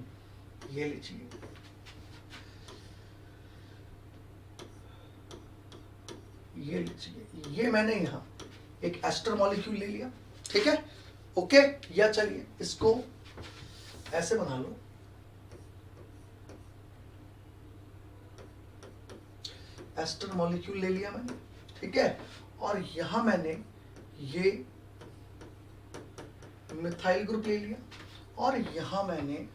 ये लीजिए, ये लीजिए, ये मैंने यहां एक एस्टर मॉलिक्यूल ले लिया, ठीक है, ओके। या चलिए इसको ऐसे बना लो, एस्टर मॉलिक्यूल ले लिया मैंने, ठीक है, और यहां मैंने ये मिथाइल ग्रुप ले लिया, और यहां मैंने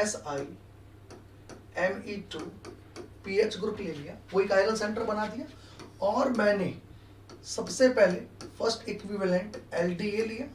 SiMe2PH ग्रुप ले लिया, वही कायरल सेंटर बना दिया, और मैंने सबसे पहले फर्स्ट इक्विवेलेंट LDA लिया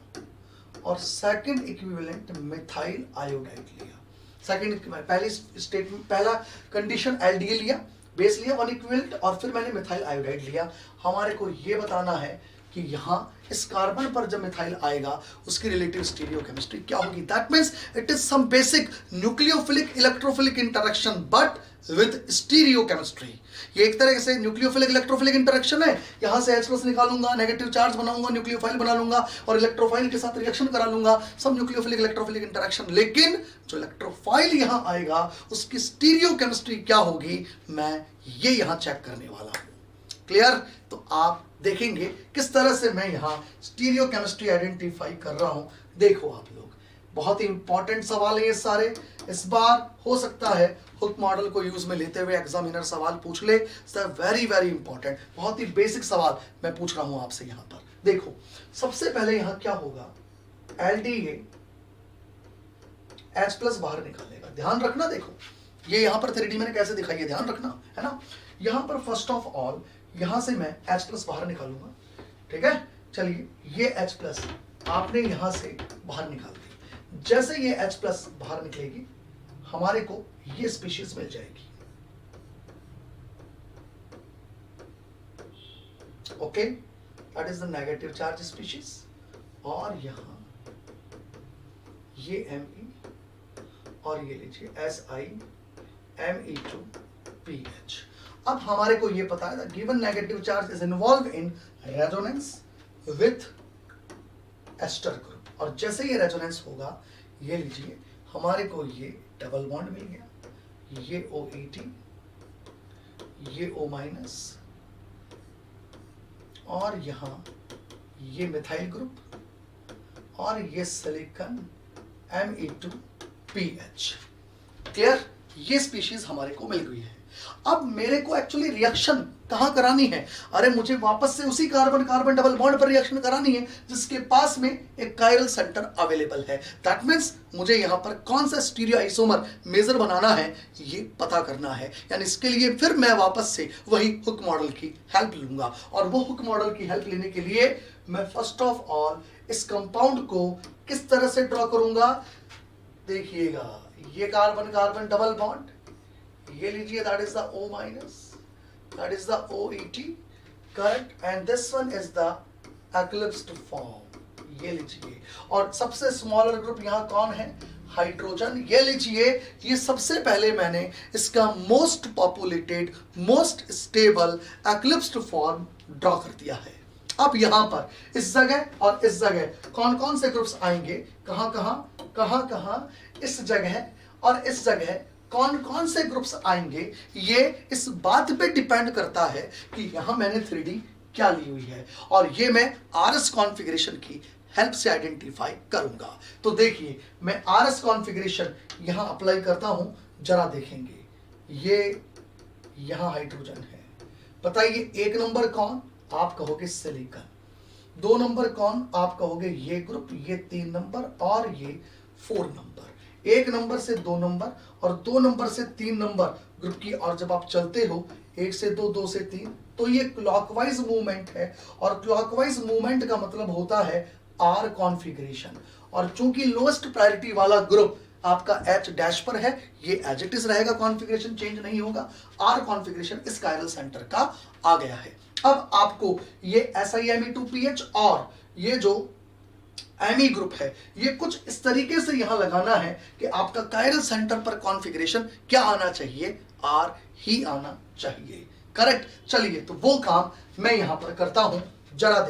और सेकंड इक्विवेलेंट मिथाइल आयोडाइड लिया। सेकंड पहली स्टेटमेंट, पहला कंडीशन LDA लिया, बेस लिया 1 इक्विवेलेंट और फिर मैंने मिथाइल आयोडाइड लिया। हमारे को ये बताना है कि यहाँ इस कार्बन पर जब मिथाइल आएगा उसकी रिलेटिव स्टीरियोकेमिस्ट्री क्या होगी। That means it is some basic nucleophilic electrophilic interaction but with stereochemistry. ये एक तरह से न्यूक्लियोफिलिक इलेक्ट्रोफिलिक इंटरेक्शन है। यहां से H+ निकालूंगा, नेगेटिव चार्ज बनाऊंगा, न्यूक्लियोफाइल बना लूंगा और इलेक्ट्रोफाइल के साथ रिएक्शन करा लूंगा, सब न्यूक्लियोफिलिक इलेक्ट्रोफिलिक इंटरेक्शन। लेकिन जो इलेक्ट्रोफाइल यहां आएगा उसकी स्टीरियोकेमिस्ट्री क्या होगी, मैं ये यहां चेक करने वाला हूं। क्लियर? तो आप देखेंगे किस तरह से मैं यहां स्टीरियोकेमिस्ट्री आइडेंटिफाई कर रहा हूं। देखो आप लोग, बहुत ही इंपॉर्टेंट सवाल है ये सारे। इस बार हो सकता है हुक मॉडल को यूज में लेते हुए एग्जामिनर सवाल पूछ ले। वेरी वेरी इंपॉर्टेंट, बहुत ही बेसिक सवाल मैं पूछ रहा हूं आपसे यहां पर। देखो सबसे पहले यहां क्या होगा, LDA H+ बाहर निकालेगा। ध्यान रखना, देखो ये यहां पर 3D मैंने कैसे दिखाई है, ध्यान रखना है ना। यहां पर फर्स्ट ऑफ ऑल यहां से मैं H+ बाहर निकालूंगा, ठीक है। चलिए ये H+ आपने यहां से बाहर निकाल दी। जैसे ये H+ बाहर निकलेगी हमारे को ये स्पीशीज मिल जाएगी। Okay, that is the negative charge species. और यहां ये Me और ये लीजिए SiMe2PH। अब हमारे को ये पता है given negative charge is involve in resonance with ester group. और जैसे ये रेजोनेंस होगा, ये लीजिए हमारे को ये डबल बॉन्ड मिल गया, ये OET, ये O- और यहां ये मिथाइल ग्रुप और ये सिलिकॉन Me2PH। क्लियर? ये स्पीशीज हमारे को मिल गई है। अब मेरे को एक्चुअली रिएक्शन कहां करानी है, अरे मुझे वापस से उसी कार्बन कार्बन डबल बॉन्ड पर रिएक्शन करानी है जिसके पास में एक कायरल सेंटर अवेलेबल है। दैट मींस मुझे यहां पर कौन सा स्टीरियो आइसोमर मेजर बनाना है ये पता करना है। यानी इसके लिए फिर मैं वापस से वही हुक मॉडल की हेल्प लूंगा। और वो हुक मॉडल की हेल्प लेने के लिए मैं फर्स्ट ऑफ ऑल इस कंपाउंड को किस तरह से ड्रॉ करूंगा, देखिएगा ये कार्बन कार्बन डबल बॉन्ड, ये लीजिए that is the O-, that is the OET, correct, and this one is the eclipsed form, ये लीजिए। और सबसे स्मॉलर ग्रुप यहाँ कौन है, हाइड्रोजन, ये लीजिए। ये सबसे पहले मैंने इसका most populated most stable eclipsed form draw कर दिया है। अब यहां पर इस जगह और इस जगह कौन कौन से ग्रुप्स आएंगे, कहां कहां, इस जगह और इस जगह कौन कौन से ग्रुप्स आएंगे, ये इस बात पे डिपेंड करता है कि यहां मैंने 3D क्या ली हुई है। और ये मैं RS कॉन्फ़िगरेशन की हेल्प से आइडेंटिफाई करूंगा। तो देखिए मैं RS कॉन्फ़िगरेशन यहां अप्लाई करता हूं, जरा देखेंगे। ये यहां हाइड्रोजन है, बताइए 1 नंबर कौन, आप कहोगे सिलिकॉन। 2 नंबर कौन, आप कहोगे ये ग्रुप, ये 3 नंबर और ये 4 नंबर। 1 नंबर से 2 नंबर और 2 नंबर से 3 नंबर ग्रुप की। और जब आप चलते हो 1 से 2, 2 से 3, तो ये क्लॉकवाइज मूवमेंट है। और क्लॉकवाइज मूवमेंट का मतलब होता है R कॉन्फ़िगरेशन। और चूंकि लोएस्ट प्रायोरिटी वाला ग्रुप आपका H- पर है, ये एज इट इज रहेगा, कॉन्फ़िगरेशन चेंज नहीं होगा। R कॉन्फ़िगरेशन इस कायरल सेंटर का आ गया है। अब आपको ये SiMe2PH और ये जो Me ग्रुप है, ये कुछ इस तरीके से यहां लगाना है कि आपका कायरल सेंटर पर कॉन्फ़िगरेशन क्या आना चाहिए, R ही आना चाहिए। करेक्ट? चलिए तो वो काम मैं यहां पर करता हूं, जरा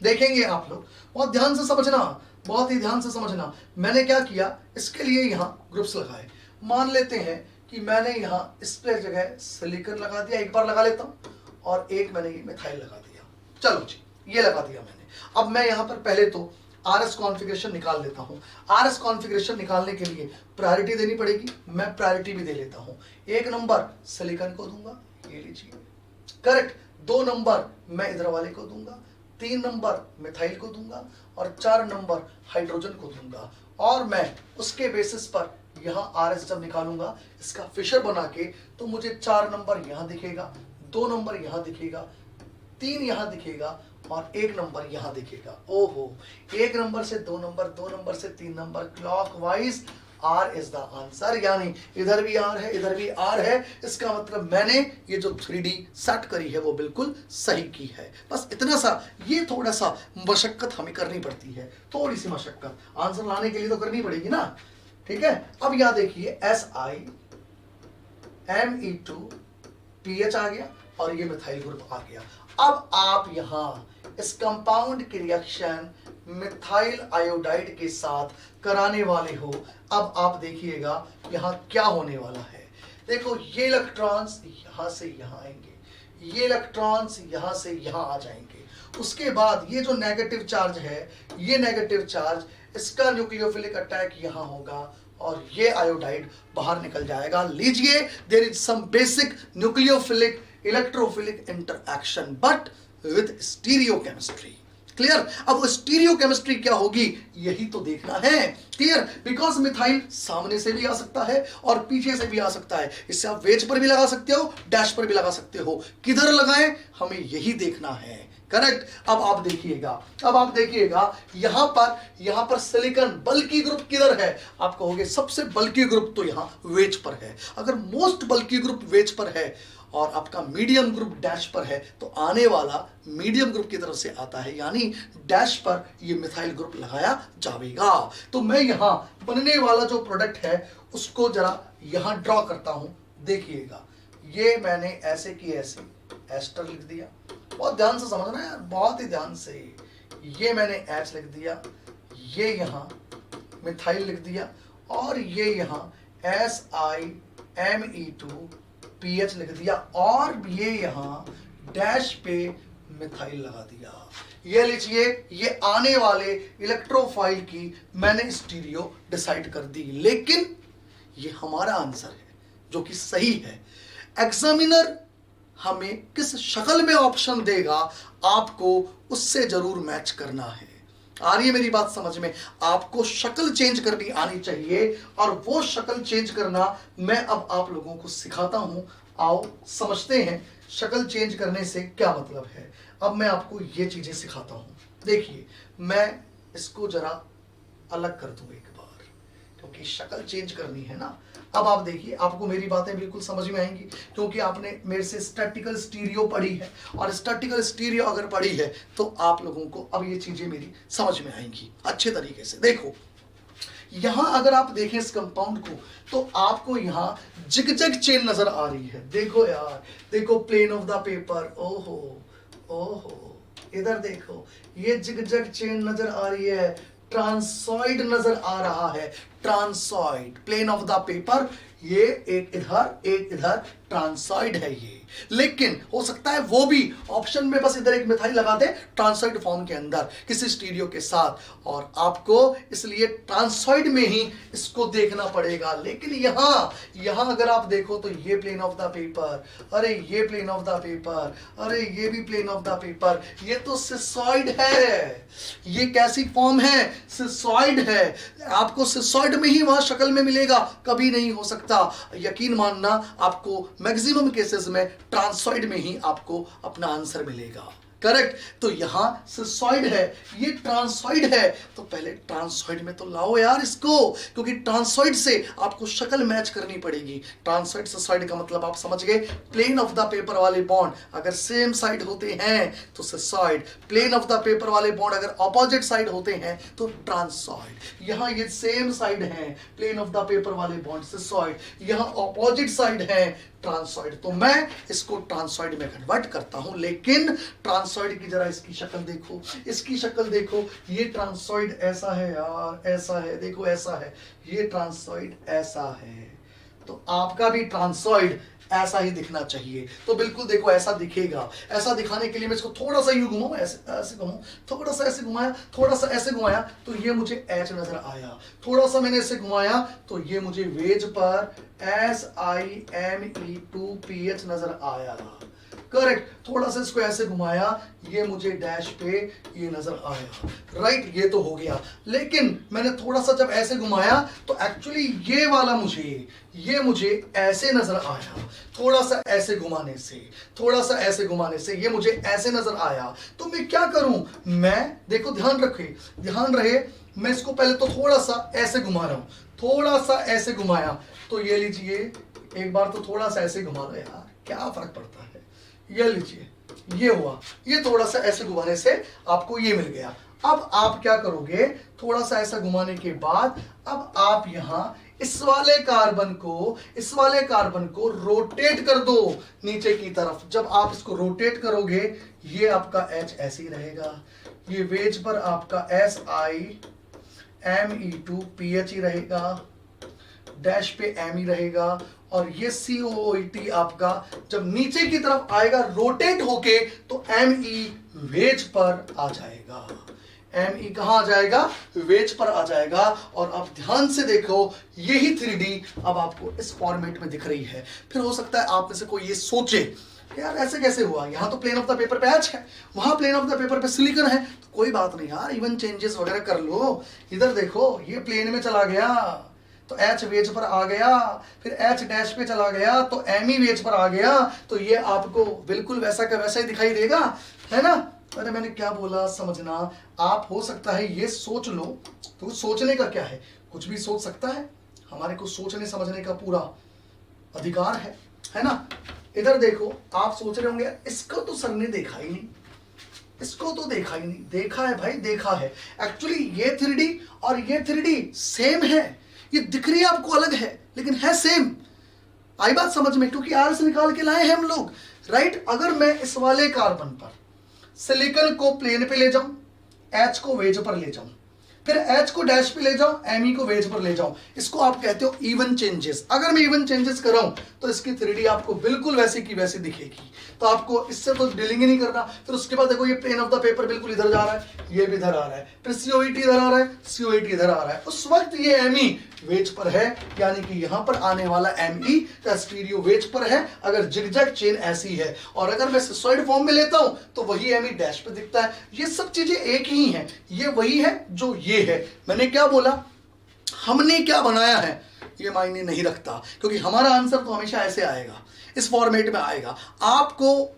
देखेंगे आप लोग। बहुत ध्यान से समझना, बहुत ही ध्यान से समझना। मैंने क्या किया, इसके लिए यहां ग्रुप्स लगाए। मान लेते हैं कि मैंने यहां इस पर जगह सिलिकॉन लगा दिया, एक बार लगा लेता हूं, और एक मैंने ये मिथाइल लगा दिया। चलो जी, ये लगा दिया मैंने। अब मैं यहां पर पहले तो RS कॉन्फ़िगरेशन निकाल लेता हूं। RS कॉन्फ़िगरेशन निकालने के लिए प्रायोरिटी देनी पड़ेगी, मैं प्रायोरिटी भी दे लेता हूं। 1 नंबर सिलिकॉन को दूंगा, ये लीजिए, करेक्ट। 2 नंबर मैं इधर वाले को दूंगा, 3 नंबर मिथाइल को दूंगा और 4 नंबर हाइड्रोजन को दूंगा। और मैं उसके बेसिस पर यहां RS जब निकालूंगा इसका फिशर बना के, तो मुझे 4 नंबर यहां दिखेगा, 2 नंबर यहां दिखेगा, 3 यहां दिखेगा और 1 नंबर यहां दिखेगा। ओहो, 1 नंबर से 2 नंबर, 2 नंबर से 3 number clockwise R is the answer, यानी इधर भी आर है इधर भी आर है, इसका मतलब मैंने ये जो 3D सेट करी है वो बिल्कुल सही की है। बस इतना सा, ये थोड़ा सा मशक्कत हमें करनी पड़ती है, थोड़ी सी मशक्कत आंसर लाने के लिए तो करनी पड़ेगी ना, ठीक है। अब यहां देखिए SiMe2PH आ गया और ये मिथाइल ग्रुप आ गया। अब आप यहां इस कंपाउंड की रिएक्शन मिथाइल आयोडाइड के साथ कराने वाले हो। अब आप देखिएगा यहां क्या होने वाला है। देखो ये इलेक्ट्रॉन्स यहां से यहां आएंगे, ये इलेक्ट्रॉन्स यहां से यहां आ जाएंगे। उसके बाद ये जो नेगेटिव चार्ज है, ये नेगेटिव चार्ज, इसका न्यूक्लियोफिलिक अटैक यहां होगा और ये आयोडाइड बाहर निकल जाएगा। लीजिए, there is some basic nucleophilic electrophilic interaction but with stereochemistry. Clear? अब वो स्टीरियोकेमिस्ट्री क्या होगी यही तो देखना है। क्लियर? बिकॉज मिथाइल सामने से भी आ सकता है और पीछे से भी आ सकता है। इससे आप वेज पर भी लगा सकते हो, डैश पर भी लगा सकते हो, किधर लगाएं हमें यही देखना है। करेक्ट? अब आप देखिएगा यहां पर सिलिकॉन बल्की ग्रुप किधर है? आप कहोगे सबसे बल्की ग्रुप तो यहां वेज पर है। अगर मोस्ट बल्की ग्रुप वेज पर है और आपका मीडियम ग्रुप डैश पर है तो आने वाला मीडियम ग्रुप की तरफ से आता है, यानी डैश पर ये मिथाइल ग्रुप लगाया जाएगा। तो मैं यहां बनने वाला जो प्रोडक्ट है उसको जरा यहां ड्रॉ करता हूं। देखिएगा, ये मैंने ऐसे की ऐसे एस्टर लिख दिया, बहुत ध्यान से समझना है, बहुत ही ध्यान से। ये मैंने एच लिख दिया, ये यहां मिथाइल लिख दिया और ये यहां SiMe2PH लिख दिया और ये यहां डैश पे मिथाइल लगा दिया। ये लीजिए, ये आने वाले इलेक्ट्रोफाइल की मैंने स्टीरियो डिसाइड कर दी, लेकिन ये हमारा आंसर है जो कि सही है। एग्जामिनर हमें किस शक्ल में ऑप्शन देगा आपको उससे जरूर मैच करना है। आ रही है मेरी बात समझ में? आपको शक्ल चेंज करनी आनी चाहिए और वो शक्ल चेंज करना मैं अब आप लोगों को सिखाता हूं। आओ समझते हैं शक्ल चेंज करने से क्या मतलब है। अब मैं आपको ये चीजें सिखाता हूं। देखिए, मैं इसको जरा अलग कर दूं एक बार, क्योंकि शक्ल चेंज करनी है ना। अब आप देखिए, आपको मेरी बातें बिल्कुल समझ में आएंगी क्योंकि आपने मेरे से स्टैटिकल स्टीरियो पढ़ी है और स्टैटिकल स्टीरियो अगर पढ़ी है तो आप लोगों को अब ये चीजें मेरी समझ में आएंगी अच्छे तरीके से। देखो, यहां अगर आप देखें इस कंपाउंड को तो आपको यहां जिगजैग चेन नजर आ रही है। देखो यार, देखो प्लेन ऑफ द पेपर, ओहो ओहो, इधर देखो ये जिगजैग चेन नजर आ रही है, ट्रांसॉइड नजर आ रहा है, ट्रांसॉइड प्लेन ऑफ द पेपर, ये एक इधर ट्रांसॉइड है ये। लेकिन हो सकता है वो भी ऑप्शन में बस इधर एक मिथाइल लगा दे ट्रांसॉइड फॉर्म के अंदर किसी स्टीरियो के साथ, और आपको इसलिए ट्रांसॉइड में ही इसको देखना पड़ेगा। लेकिन यहां अगर आप देखो तो ये प्लेन ऑफ द पेपर, अरे ये प्लेन ऑफ द पेपर, अरे ये भी प्लेन ऑफ द पेपर, ये तो सिसॉइड है। ये कैसी फॉर्म है? सिसॉइड है। आपको सिसॉइड में ही वहां शक्ल में मिलेगा, कभी नहीं हो सकता। यकीन मानना, आपको मैक्सिमम केसेस में ट्रांसॉइड में ही आपको अपना आंसर मिलेगा। करेक्ट? तो यहां सिसॉइड है, ये ट्रांसॉइड है, तो पहले ट्रांसॉइड में तो लाओ यार इसको, क्योंकि ट्रांसॉइड से आपको शक्ल मैच करनी पड़ेगी। ट्रांसॉइड सिसॉइड का मतलब आप समझ गए, प्लेन ऑफ द पेपर वाले बॉन्ड अगर सेम साइड होते हैं तो cisoid, plane of the paper वाले बॉन्ड अगर ऑपोजिट साइड होते हैं तो ट्रांसॉइड। यहां ये सेम साइड है, प्लेन ऑफ द पेपर वाले बॉन्ड सिसॉइड, यहां ऑपोजिट साइड है ट्रांसॉइड, तो मैं इसको ट्रांसॉइड में कन्वर्ट करता हूं। लेकिन ट्रांसॉइड की जरा इसकी शक्ल देखो, इसकी शक्ल देखो, ये ट्रांसॉइड ऐसा है यार, ऐसा है, देखो ऐसा है, ये ट्रांसॉइड ऐसा है, तो आपका भी ट्रांसॉइड ऐसा ही दिखना चाहिए। तो बिल्कुल देखो ऐसा दिखेगा। ऐसा दिखाने के लिए मैं इसको थोड़ा सा यूं घुमाऊं, ऐसे घुमाऊं, थोड़ा सा ऐसे घुमाया, थोड़ा सा ऐसे घुमाया तो ये मुझे एच नजर आया, थोड़ा सा मैंने ऐसे घुमाया तो ये मुझे वेज पर SiMe2PH नजर आया। करेक्ट, थोड़ा सा इसको ऐसे घुमाया, ये मुझे डैश पे ये नजर आया, राइट, ये तो हो गया। लेकिन मैंने थोड़ा सा जब ऐसे घुमाया तो एक्चुअली ये वाला ये मुझे ऐसे नजर आया, थोड़ा सा ऐसे घुमाने से, थोड़ा सा ऐसे घुमाने से ये मुझे ऐसे नजर आया। तो मैं क्या करूं, मैं देखो ध्यान रहे, मैं इसको पहले तो थोड़ा सा ऐसे घुमा रहा हूं, थोड़ा सा ऐसे घुमाया, तो ये लीजिए, एक बार तो थोड़ा सा ऐसे घुमा लो यार, क्या फर्क पड़ता है, ये लीजिए, ये हुआ, ये थोड़ा सा ऐसे घुमाने से आपको ये मिल गया। अब आप क्या करोगे, थोड़ा सा ऐसा घुमाने के बाद अब आप यहां इस वाले कार्बन को रोटेट कर दो नीचे की तरफ। जब आप इसको रोटेट करोगे, ये आपका H ऐसे ही रहेगा, ये वेज पर आपका SiMe2PH ही रहेगा, डैश पे M ही रहेगा, और ये COOT आपका जब नीचे की तरफ आएगा रोटेट होके तो Me वेज पर आ जाएगा। Me कहां आ जाएगा, वेज पर आ जाएगा। और आप ध्यान से देखो, यही 3D अब आपको इस फॉर्मेट में दिख रही है। फिर हो सकता है आप में से कोई ये सोचे यार ऐसे कैसे हुआ, यहां तो प्लेन ऑफ द पेपर पे H है, वहां प्लेन ऑफ द पेपर पे सिलिकॉन है। तो कोई बात नहीं यार, इवन चेंजेस वगैरह कर लो। इधर देखो, ये प्लेन में चला गया तो H वेज पर आ गया, फिर H डैश पे चला गया तो Me वेज पर आ गया, तो ये आपको बिल्कुल वैसा का वैसा ही दिखाई देगा, है ना। अरे मैंने क्या बोला समझना। आप हो सकता है ये सोच लो, तो सोचने का क्या है, कुछ भी सोच सकता है, हमारे को सोचने समझने का पूरा अधिकार है ना। इधर देखो, आप सोच रहे होंगे इसको तो सर ने देखा ही नहीं, इसको तो देखा ही नहीं। देखा है भाई, देखा है। एक्चुअली ये 3D और ये 3D सेम है, ये दिख रही है आपको अलग है लेकिन है सेम। आई बात समझ में, क्योंकि आर से निकाल के लाए हैं हम लोग, राइट। अगर मैं इस वाले कार्बन पर सिलिकॉन को प्लेन पे ले जाऊं, H को वेज पर ले जाऊं, फिर H को डैश पे ले जाऊं, Me को वेज पर ले जाऊं, इसको आप कहते हो इवन चेंजेस। अगर मैं इवन चेंजेस कर रहा हूं तो इसकी 3D आपको बिल्कुल वैसी की वैसी दिखेगी, तो आपको इससे तो डीलिंग ही नहीं करना। फिर उसके बाद देखो, ये प्लेन ऑफ द पेपर बिल्कुल इधर जा रहा है, ये भी इधर आ रहा है, फिर COET इधर आ रहा है, COET इधर आ रहा है। उस वक्त ये Me वेज पर है, यानी कि यहां पर आने वाला Me का स्टीरियो वेज पर है, अगर जिगजैग चेन ऐसी है। और अगर मैं सिसॉइड फॉर्म में लेता हूं तो वही Me डैश पे दिखता है। ये सब चीजें एक ही हैं, ये वही है जो ये है। मैंने क्या बोला, हमने क्या बनाया है ये मायने नहीं रखता, क्योंकि हमारा आंसर तो हमेशा ऐसे आएगा, इस फॉर्मेट में आएगा। आपको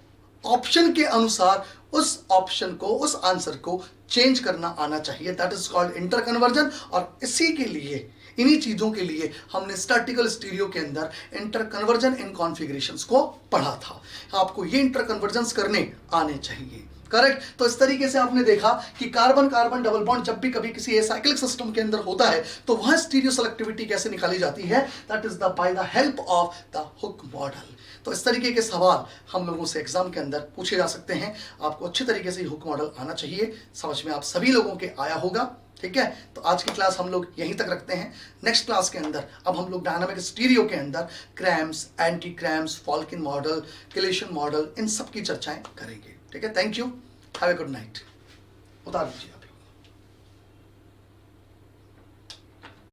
ऑप्शन के अनुसार उस ऑप्शन को, उस आंसर को चेंज करना आना चाहिए, that is called inter conversion. और इसी के लिए, इन्हीं चीजों के लिए हमने स्टैटिकल स्टीरियो के अंदर इंटर कन्वर्जन इन कॉन्फ़िगरेशंस को पढ़ा था। आपको ये इंटर कन्वर्जन्स करने आने चाहिए, करेक्ट। तो इस तरीके से आपने देखा कि कार्बन कार्बन डबल बॉन्ड जब भी कभी किसी एसाइक्लिक सिस्टम के अंदर होता है तो वहां स्टीरियो सेलेक्टिविटी कैसे निकाली जाती है, that is the by the help of the Houk model. तो इस तरीके के सवाल हम लोगों से एग्जाम के अंदर पूछे जा सकते हैं। आपको अच्छे तरीके से हुक मॉडल आना चाहिए, समझ में आप सभी लोगों के आया होगा, ठीक है। तो आज की क्लास हम लोग यहीं तक रखते हैं। नेक्स्ट क्लास के अंदर अब हम लोग डायनामिक स्टीरियो के अंदर Cram's, anti Cram's, Felkin model, chelation model, इन सब की चर्चाएं करेंगे, ठीक है। Thank you, have a good night. उतार दीजिए।